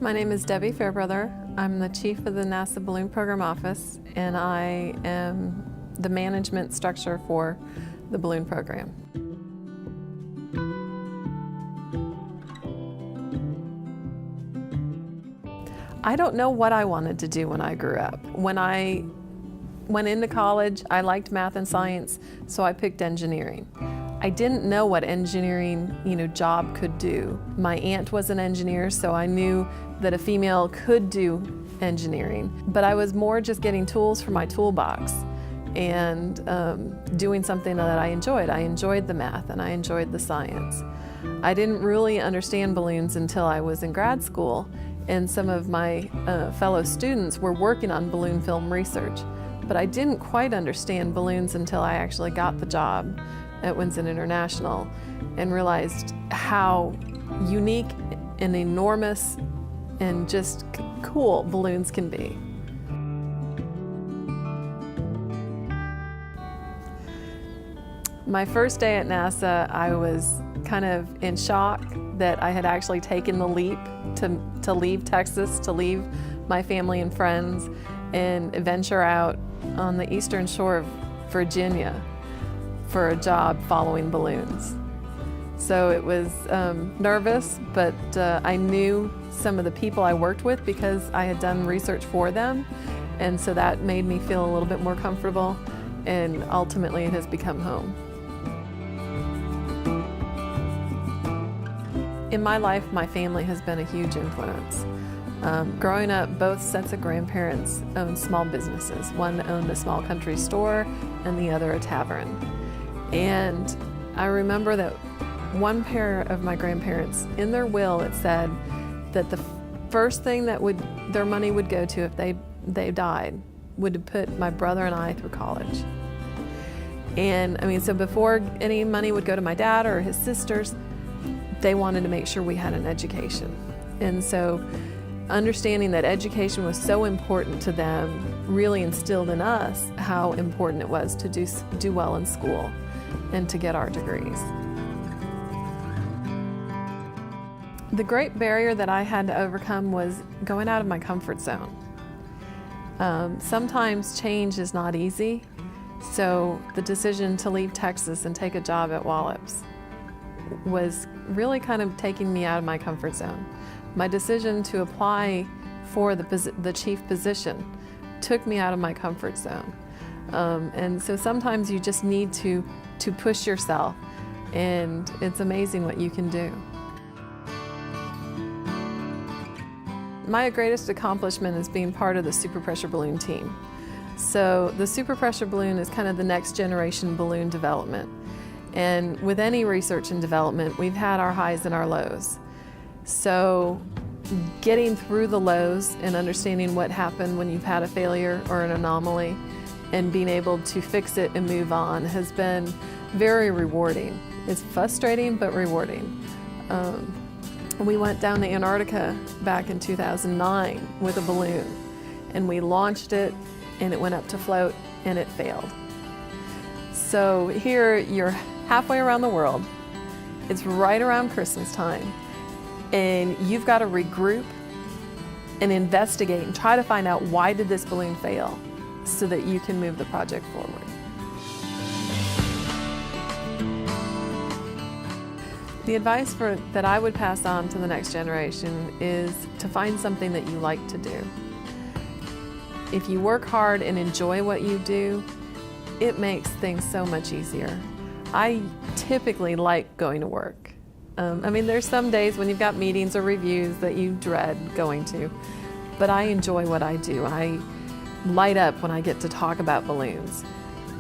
My name is Debbie Fairbrother. I'm the chief of the NASA Balloon Program Office, and I am the management structure for the balloon program. I don't know what I wanted to do when I grew up. When I went into college, I liked math and science, so I picked engineering. I didn't know what engineering, job could do. My aunt was an engineer, so I knew that a female could do engineering, but I was more just getting tools for my toolbox and doing something that I enjoyed. I enjoyed the math and I enjoyed the science. I didn't really understand balloons until I was in grad school, and some of my fellow students were working on balloon film research, but I didn't quite understand balloons until I actually got the job at Winston International and realized how unique and enormous and just cool balloons can be. My first day at NASA, I was kind of in shock that I had actually taken the leap to leave Texas, to leave my family and friends, and venture out on the eastern shore of Virginia for a job following balloons. So it was nervous, but I knew some of the people I worked with because I had done research for them, and so that made me feel a little bit more comfortable, and ultimately it has become home. In my life, my family has been a huge influence. Growing up, both sets of grandparents owned small businesses. One owned a small country store and the other a tavern. And I remember that one pair of my grandparents, in their will, it said that the first thing that their money would go to if they died would put my brother and I through college. And so before any money would go to my dad or his sisters, they wanted to make sure we had an education. And so understanding that education was so important to them really instilled in us how important it was to do well in school and to get our degrees. The great barrier that I had to overcome was going out of my comfort zone. Sometimes change is not easy, so the decision to leave Texas and take a job at Wallops was really kind of taking me out of my comfort zone. My decision to apply for the chief position took me out of my comfort zone. And so sometimes you just need to push yourself, and it's amazing what you can do. My greatest accomplishment is being part of the superpressure balloon team. So the superpressure balloon is kind of the next generation balloon development. And with any research and development, we've had our highs and our lows. So getting through the lows and understanding what happened when you've had a failure or an anomaly and being able to fix it and move on has been very rewarding. It's frustrating, but rewarding. We went down to Antarctica back in 2009 with a balloon, and we launched it, and it went up to float, and it failed. So here you're halfway around the world. It's right around Christmas time, and you've got to regroup and investigate and try to find out, why did this balloon fail, so that you can move the project forward. The advice that I would pass on to the next generation is to find something that you like to do. If you work hard and enjoy what you do, it makes things so much easier. I typically like going to work. There's some days when you've got meetings or reviews that you dread going to, but I enjoy what I do. I light up when I get to talk about balloons.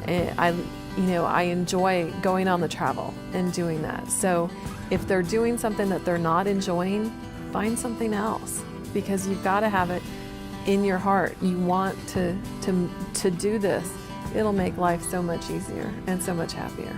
And I enjoy going on the travel and doing that. So if they're doing something that they're not enjoying, find something else, because you've got to have it in your heart. You want to do this. It'll make life so much easier and so much happier.